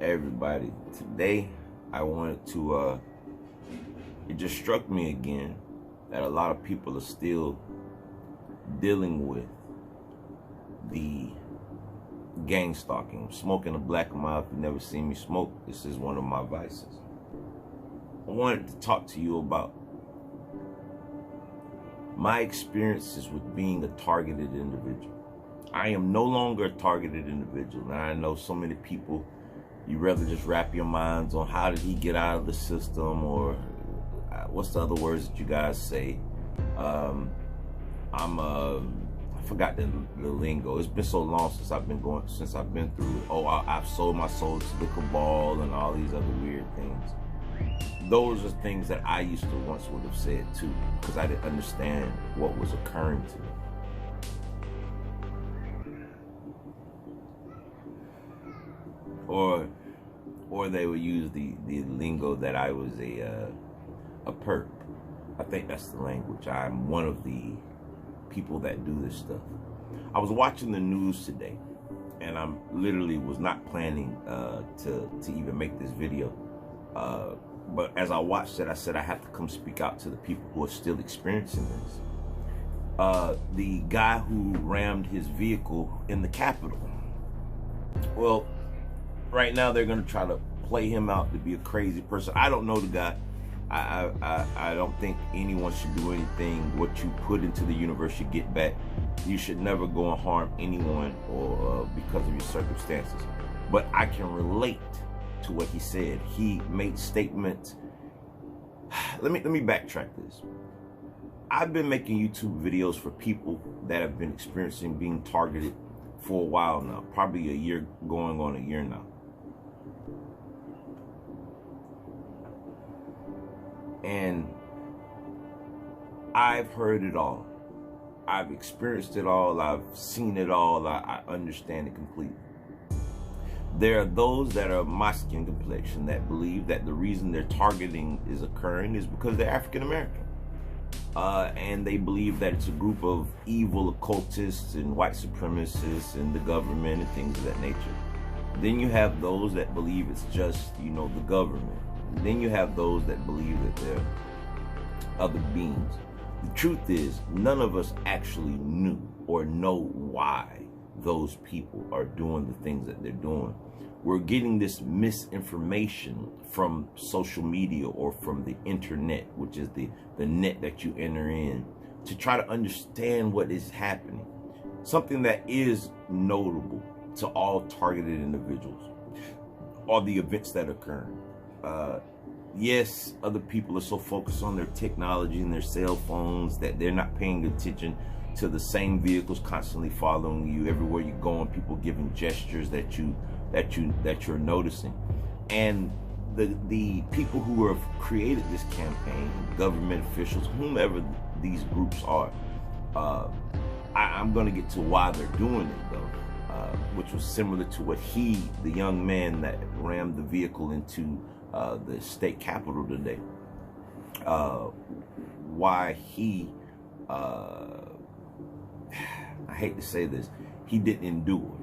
Everybody, today I wanted to it just struck me again that a lot of people are still dealing with the gang stalking. Smoking a black mouth. If you've never seen me smoke, this is one of my vices. I wanted to talk to you about my experiences with being a targeted individual. I am no longer a targeted individual. Now I know so many people, you rather just wrap your minds on how did he get out of the system, or what's the other words that you guys say. I forgot the lingo. It's been so long since I've been through. Oh, I've sold my soul to the cabal and all these other weird things. Those are things that I used to once would have said too, because I didn't understand what was occurring to me. Or they would use the lingo that I was a perp. I think that's the language. I'm one of the people that do this stuff. I was watching the news today, and I literally was not planning to even make this video. But as I watched it, I said I have to come speak out to the people who are still experiencing this. The guy who rammed his vehicle in the Capitol. Well, right now they're going to try to play him out to be a crazy person. I don't know the guy. I don't think anyone should do anything. What you put into the universe you get back. You should never go and harm anyone or because of your circumstances. But I can relate to what he said. He made statements. Let me backtrack this. I've been making YouTube videos for people that have been experiencing being targeted for a while now, probably a year, going on a year now. And I've heard it all. I've experienced it all. I've seen it all. I understand it completely. There are those that are my skin complexion that believe that the reason their targeting is occurring is because they're African American. And they believe that it's a group of evil occultists and white supremacists and the government and things of that nature. Then you have those that believe it's just, the government. Then you have those that believe that they're other beings. The truth is, none of us actually knew or know why those people are doing the things that they're doing. We're getting this misinformation from social media or from the internet, which is the net that you enter in to try to understand what is happening. Something that is notable to all targeted individuals are the events that occur. Yes, other people are so focused on their technology and their cell phones that they're not paying attention to the same vehicles constantly following you everywhere you go, and people giving gestures that you're noticing. And the people who have created this campaign, government officials, whomever these groups are, I'm going to get to why they're doing it though, which was similar to what the young man that rammed the vehicle into the state capitol today, why he, I hate to say this, he didn't endure.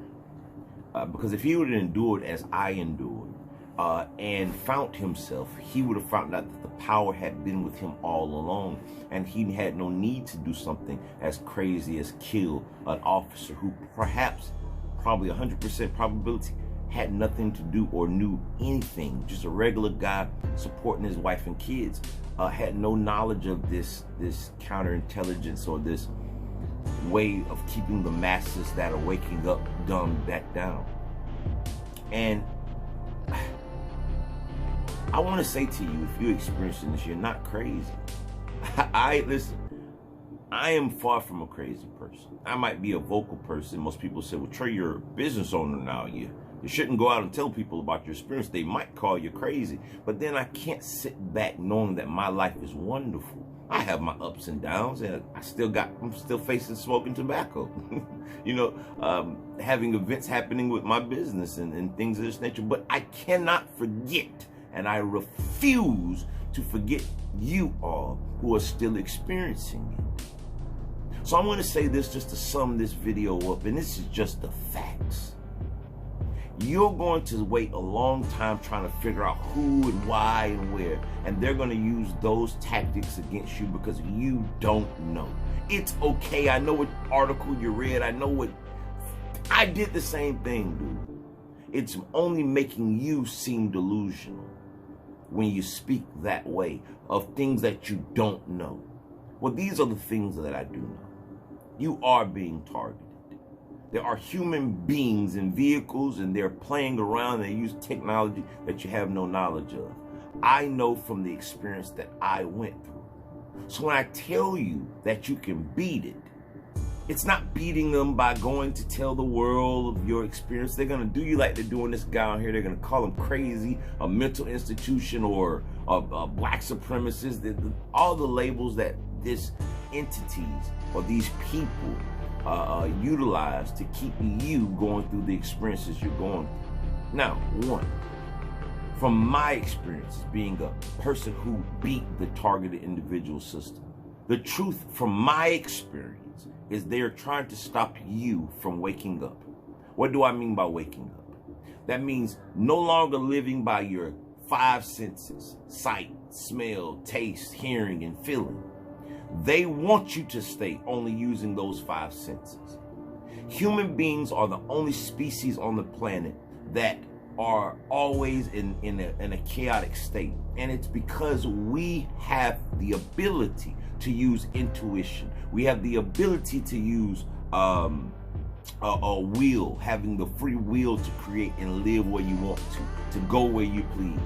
Because if he would have endured as I endured and found himself, he would have found out that the power had been with him all along, and he had no need to do something as crazy as kill an officer who probably 100% probability had nothing to do or knew anything. Just a regular guy supporting his wife and kids, had no knowledge of this counterintelligence or this way of keeping the masses that are waking up dumb back down. And I want to say to you, if you're experiencing this, you're not crazy. Listen, I am far from a crazy person. I might be a vocal person. Most people say, well, Trey, you're a business owner now. You shouldn't go out and tell people about your experience. They might call you crazy. But then I can't sit back knowing that my life is wonderful. I have my ups and downs, and I'm still facing smoking tobacco. Having events happening with my business and things of this nature. But I cannot forget, and I refuse to forget you all who are still experiencing it. So I'm going to say this just to sum this video up, and this is just the facts. you're going to wait a long time trying to figure out who and why and where. And they're going to use those tactics against you because you don't know. It's okay. I know what article you read. I know what... I did the same thing, dude. It's only making you seem delusional when you speak that way of things that you don't know. Well, these are the things that I do know. You are being targeted. There are human beings in vehicles, and they're playing around and they use technology that you have no knowledge of. I know from the experience that I went through. So when I tell you that you can beat it, it's not beating them by going to tell the world of your experience. They're going to do you like they're doing this guy on here. They're going to call him crazy, a mental institution, or a black supremacist. All the labels that these entities or these people utilize to keep you going through the experiences you're going through. Now, one, from my experience being a person who beat the targeted individual system, the truth from my experience is they're trying to stop you from waking up. What do I mean by waking up? That means no longer living by your five senses: sight, smell, taste, hearing, and feeling. They want you to stay only using those five senses. Human beings are the only species on the planet that are always in a chaotic state. And it's because we have the ability to use intuition. We have the ability to use a will, having the free will to create and live where you want to go where you please.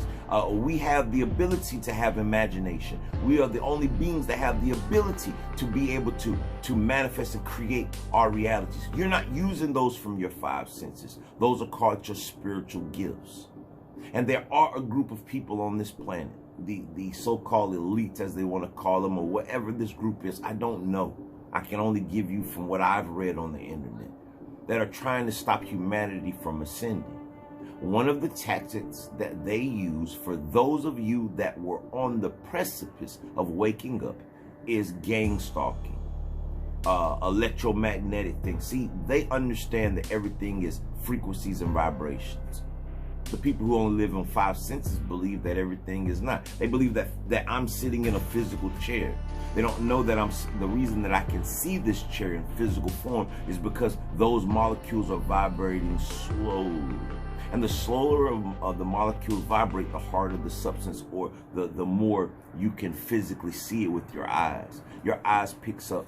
We have the ability to have imagination. We are the only beings that have the ability to be able to manifest and create our realities. You're not using those from your five senses. Those are called your spiritual gifts. And there are a group of people on this planet, the so-called elites, as they want to call them, or whatever this group is. I don't know. I can only give you from what I've read on the internet, that are trying to stop humanity from ascending. One of the tactics that they use for those of you that were on the precipice of waking up is gangstalking, electromagnetic things. See, they understand that everything is frequencies and vibrations. The people who only live in five senses believe that everything is not. They believe that I'm sitting in a physical chair. They don't know that the reason that I can see this chair in physical form is because those molecules are vibrating slowly. And the slower of the molecules vibrate, the harder the substance, or the more you can physically see it with your eyes. Your eyes picks up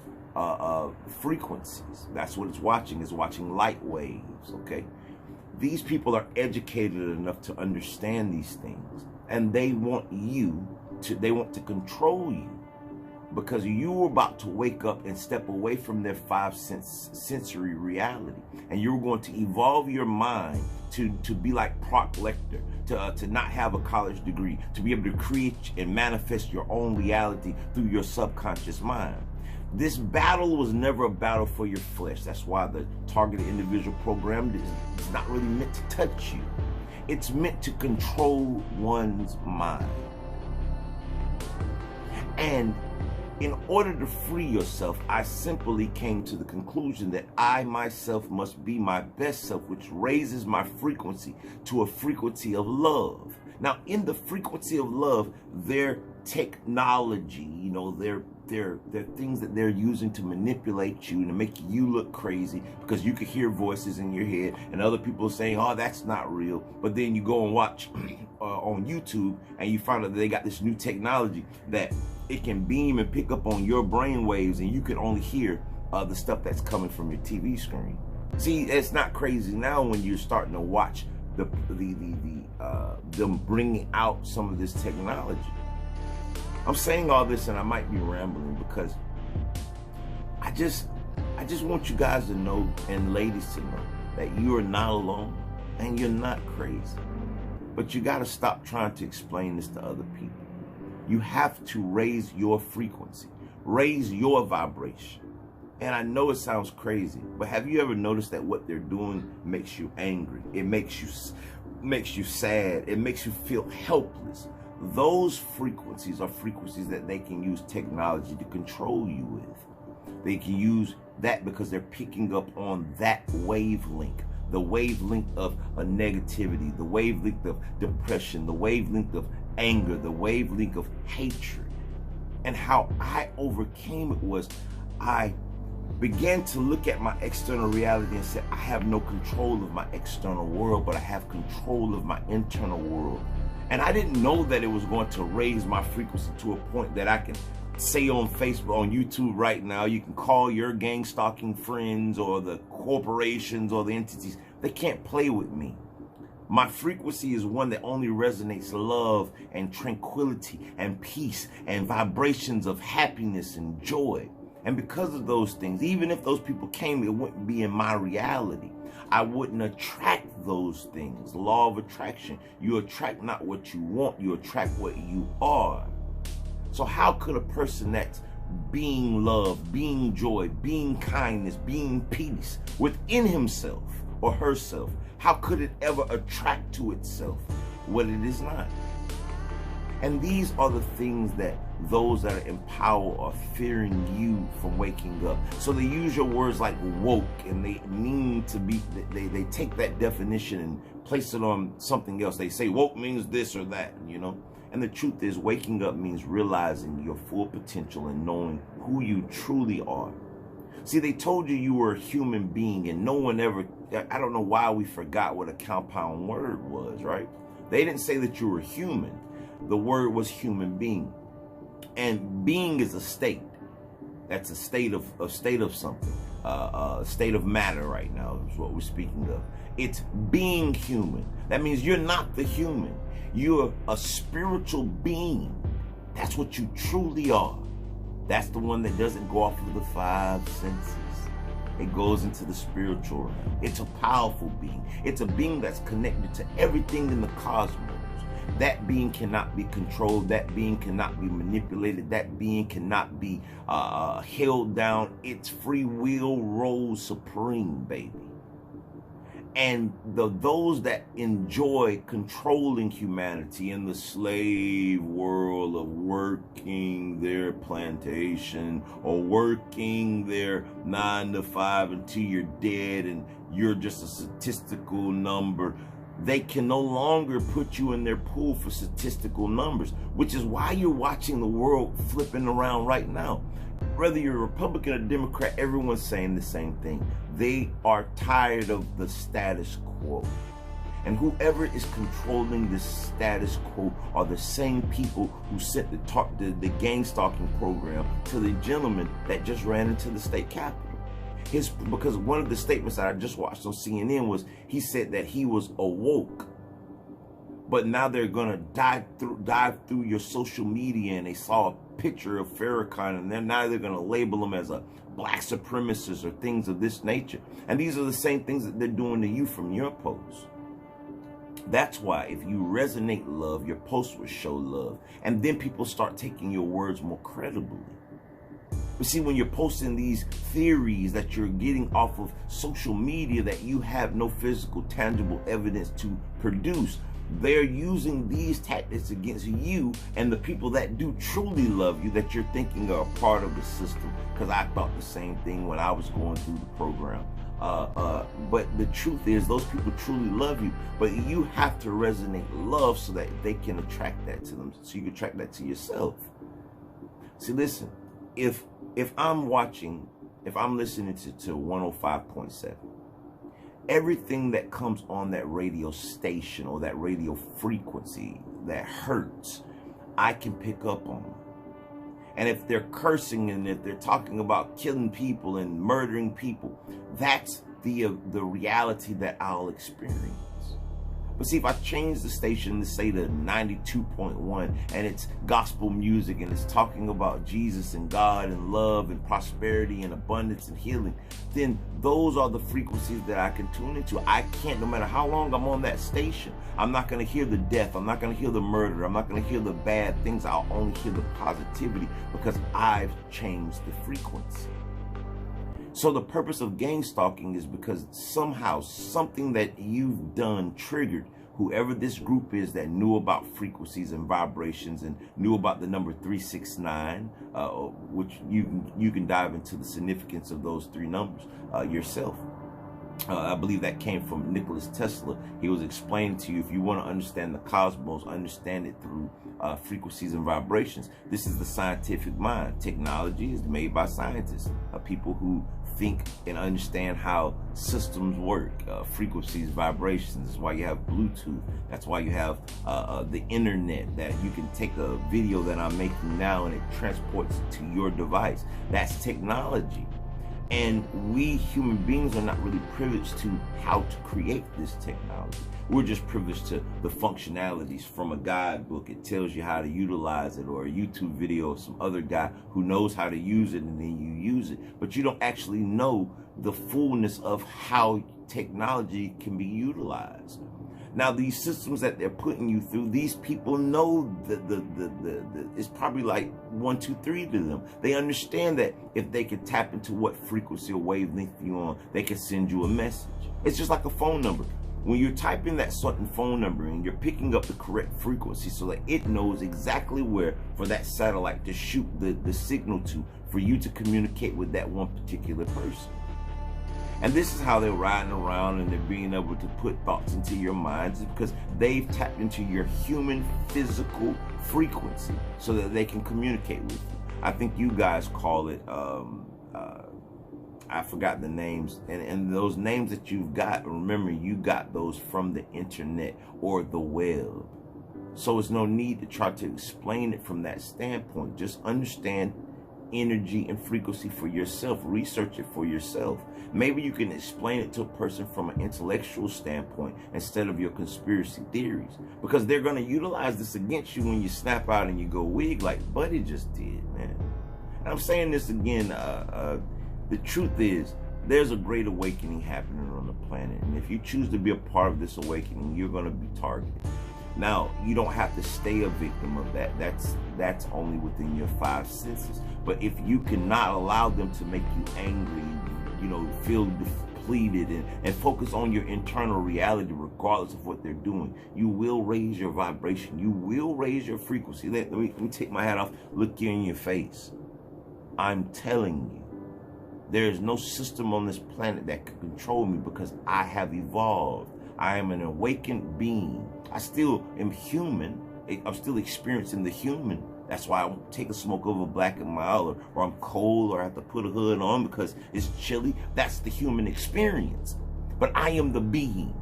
frequencies. That's what it's watching. It's watching light waves, okay? These people are educated enough to understand these things, and they want to control you, because you're about to wake up and step away from their sensory reality, and you're going to evolve your mind to be like Proc Lecter, to not have a college degree, to be able to create and manifest your own reality through your subconscious mind. This battle was never a battle for your flesh. That's why the targeted individual program is not really meant to touch you. It's meant to control one's mind. And in order to free yourself, I simply came to the conclusion that I myself must be my best self, which raises my frequency to a frequency of love. Now, in the frequency of love, their technology, you know, they're things that they're using to manipulate you and to make you look crazy, because you could hear voices in your head and other people saying, oh, that's not real. But then you go and watch on YouTube and you find out that they got this new technology that it can beam and pick up on your brain waves, and you can only hear the stuff that's coming from your TV screen. See, it's not crazy now when you're starting to watch them bringing out some of this technology. I'm saying all this, and I might be rambling, because I just want you guys to know, and ladies to know, that you are not alone and you're not crazy. But you got to stop trying to explain this to other people. You have to raise your frequency, raise your vibration. And I know it sounds crazy, but have you ever noticed that what they're doing makes you angry? It makes you sad. It makes you feel helpless. Those frequencies are frequencies that they can use technology to control you with. They can use that because they're picking up on that wavelength. the wavelength of a negativity, the wavelength of depression, the wavelength of anger, the wavelength of hatred. And how I overcame it was I began to look at my external reality and said, I have no control of my external world, but I have control of my internal world. And I didn't know that it was going to raise my frequency to a point that I can say on Facebook, on YouTube right now, you can call your gang stalking friends or the corporations or the entities. They can't play with me. My frequency is one that only resonates love and tranquility and peace and vibrations of happiness and joy. And because of those things, even if those people came, it wouldn't be in my reality. I wouldn't attract those things. Law of attraction. You attract not what you want, you attract what you are. So how could a person that's being love, being joy, being kindness, being peace within himself or herself, how could it ever attract to itself what it is not? And these are the things that those that are in power are fearing you from waking up. So they use your words like woke, and they mean to be, they take that definition and place it on something else. They say woke means this or that, you know. And the truth is, waking up means realizing your full potential and knowing who you truly are. See, they told you were a human being, and no one ever, I don't know why we forgot what a compound word was, right? They didn't say that you were human. The word was human being. And being is a state. That's a state of something. A state of matter right now is what we're speaking of. It's being human. That means you're not the human. You're a spiritual being. That's what you truly are. That's the one that doesn't go off of the five senses. It goes into the spiritual realm. It's a powerful being. It's a being that's connected to everything in the cosmos. That being cannot be controlled. That being cannot be manipulated. That being cannot be held down. Its free will rolls supreme, baby. And those that enjoy controlling humanity in the slave world of working their plantation or working their 9 to 5 until you're dead and you're just a statistical number, they can no longer put you in their pool for statistical numbers, which is why you're watching the world flipping around right now. Whether you're a Republican or Democrat, everyone's saying the same thing. They are tired of the status quo. And whoever is controlling the status quo are the same people who sent the gang stalking program to the gentleman that just ran into the state capitol. Because one of the statements that I just watched on CNN was, he said that he was awoke. But now they're gonna dive through your social media, and they saw a picture of Farrakhan, and now they're gonna label him as a black supremacist or things of this nature. And these are the same things that they're doing to you from your posts. That's why if you resonate love, your posts will show love, and then people start taking your words more credibly. But see, when you're posting these theories that you're getting off of social media that you have no physical, tangible evidence to produce, they're using these tactics against you and the people that do truly love you, that you're thinking are a part of the system. Because I thought the same thing when I was going through the program. But the truth is, those people truly love you, but you have to resonate love so that they can attract that to them, so you can attract that to yourself. See, listen, if I'm listening to 105.7, everything that comes on that radio station or that radio frequency that hurts, I can pick up on. And if they're cursing and if they're talking about killing people and murdering people, that's the reality that I'll experience. But see, if I change the station to say to 92.1 and it's gospel music and it's talking about Jesus and God and love and prosperity and abundance and healing, then those are the frequencies that I can tune into. I can't, no matter how long I'm on that station, I'm not going to hear the death. I'm not going to hear the murder. I'm not going to hear the bad things. I'll only hear the positivity because I've changed the frequency. So the purpose of gang stalking is because somehow something that you've done triggered whoever this group is that knew about frequencies and vibrations and knew about the number 369, which you can dive into the significance of those three numbers yourself. I believe that came from Nicholas Tesla. He was explaining to you, if you want to understand the cosmos, understand it through frequencies and vibrations. This is the scientific mind. Technology is made by scientists, people who think and understand how systems work, frequencies, vibrations. That's why you have Bluetooth. That's why you have the internet, that you can take a video that I'm making now and it transports it to your device. That's technology. And we human beings are not really privileged to how to create this technology. We're just privileged to the functionalities from a guidebook. It tells you how to utilize it, or a YouTube video of some other guy who knows how to use it, and then you use it. But you don't actually know the fullness of how technology can be utilized. Now, these systems that they're putting you through, these people know it's probably like 1, 2, 3 to them. They understand that if they can tap into what frequency or wavelength you're on, they can send you a message. It's just like a phone number. When you're typing that certain phone number and you're picking up the correct frequency so that it knows exactly where for that satellite to shoot the signal to, for you to communicate with that one particular person. And this is how they're riding around and they're being able to put thoughts into your minds, because they've tapped into your human physical frequency so that they can communicate with you. I think you guys call it, I forgot the names, and those names that you've got, remember, you got those from the internet or the web. So it's no need to try to explain it from that standpoint. Just understand energy and frequency for yourself. Research it for yourself. Maybe you can explain it to a person from an intellectual standpoint instead of your conspiracy theories, because they're going to utilize this against you when you snap out and you go wig like Buddy just did, man. And I'm saying this again, the truth is there's a great awakening happening on the planet, and if you choose to be a part of this awakening, you're going to be targeted. Now, you don't have to stay a victim of that. That's only within your 5 senses. But if you cannot allow them to make you angry, you know, feel depleted, and focus on your internal reality regardless of what they're doing, you will raise your vibration. You will raise your frequency. Let me take my hat off, look you in your face. I'm telling you, there is no system on this planet that can control me, because I have evolved. I am an awakened being. I still am human. I'm still experiencing the human. That's why I won't take a smoke of a Black and Mild, or I'm cold, or I have to put a hood on because it's chilly. That's the human experience. But I am the being.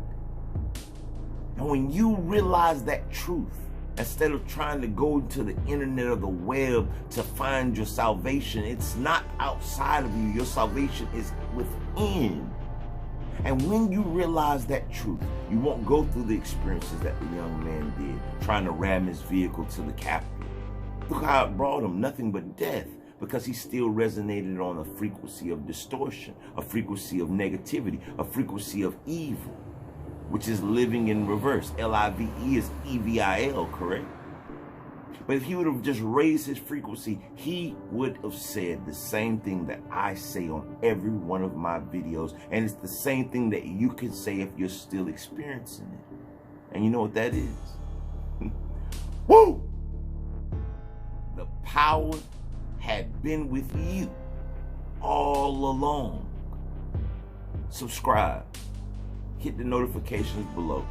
And when you realize that truth, instead of trying to go to the internet or the web to find your salvation, it's not outside of you. Your salvation is within. And when you realize that truth, you won't go through the experiences that the young man did, trying to ram his vehicle to the Capitol. Look how it brought him nothing but death, because he still resonated on a frequency of distortion, a frequency of negativity, a frequency of evil, which is living in reverse. L-I-V-E is E-V-I-L, correct? But if he would have just raised his frequency, he would have said the same thing that I say on every one of my videos. And it's the same thing that you can say if you're still experiencing it. And you know what that is? Woo! The power had been with you all along. Subscribe. Hit the notifications below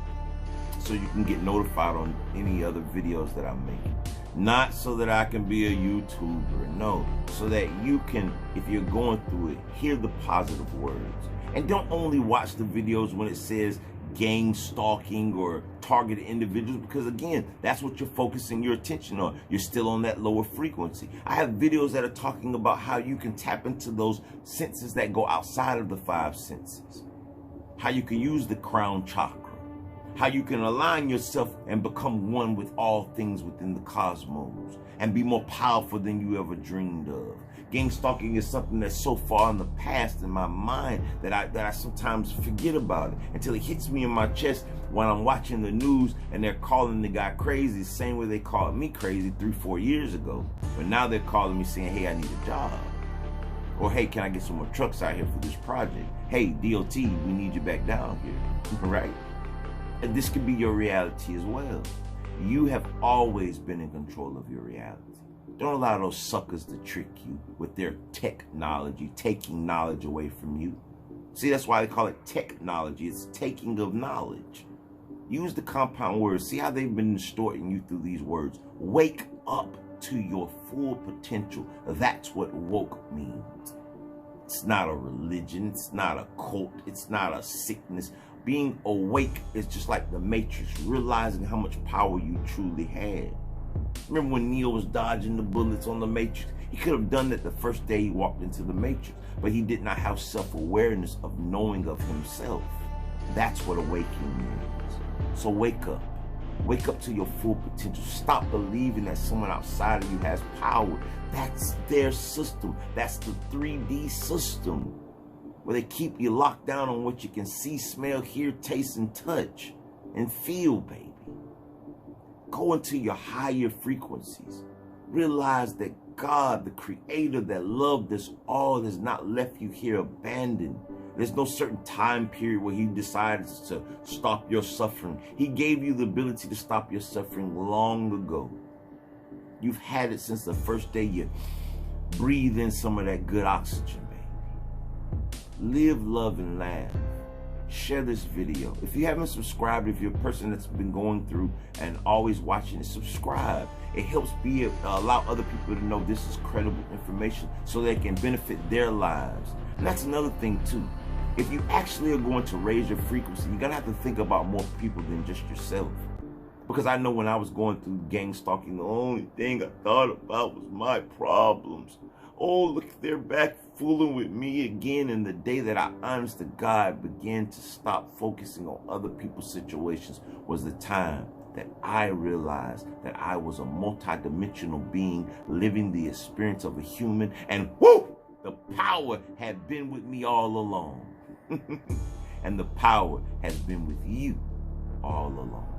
so you can get notified on any other videos that I'm making. Not so that I can be a YouTuber, no, so that you can, if you're going through it, hear the positive words. And don't only watch the videos when it says gang stalking or targeted individuals, because again, that's what you're focusing your attention on. You're still on that lower frequency. I have videos that are talking about how you can tap into those senses that go outside of the 5 senses. How you can use the crown chakra. How you can align yourself and become one with all things within the cosmos and be more powerful than you ever dreamed of. Gangstalking is something that's so far in the past in my mind that I sometimes forget about it until it hits me in my chest when I'm watching the news and they're calling the guy crazy, the same way they called me crazy 3-4 years ago. But now they're calling me saying, hey, I need a job. Or, hey, can I get some more trucks out here for this project? Hey, DOT, we need you back down here, right? And this could be your reality as well. You have always been in control of your reality. Don't allow those suckers to trick you with their technology, taking knowledge away from you. See, that's why they call it technology. It's taking of knowledge. Use the compound words. See how they've been distorting you through these words. Wake up to your full potential. That's what woke means. It's not a religion. It's not a cult. It's not a sickness. Being awake is just like the Matrix, realizing how much power you truly had. Remember when Neo was dodging the bullets on the Matrix? He could have done that the first day he walked into the Matrix, but he did not have self-awareness of knowing of himself. That's what awakening means. So wake up. Wake up to your full potential. Stop believing that someone outside of you has power. That's their system. That's the 3D system, where they keep you locked down on what you can see, smell, hear, taste, and touch, and feel, baby. Go into your higher frequencies. Realize that God, the creator that loved us all, has not left you here abandoned. There's no certain time period where he decided to stop your suffering. He gave you the ability to stop your suffering long ago. You've had it since the first day you breathe in some of that good oxygen, baby. Live, love, and laugh. Share this video. If you haven't subscribed, if you're a person that's been going through and always watching it, subscribe. It helps allow other people to know this is credible information so they can benefit their lives. And that's another thing too. If you actually are going to raise your frequency, you're gonna have to think about more people than just yourself. Because I know when I was going through gang stalking, the only thing I thought about was my problems. Oh, look, they're back fooling with me again. And the day that I, honest to God, began to stop focusing on other people's situations was the time that I realized that I was a multidimensional being living the experience of a human. And whoo, the power had been with me all along. And the power has been with you all along.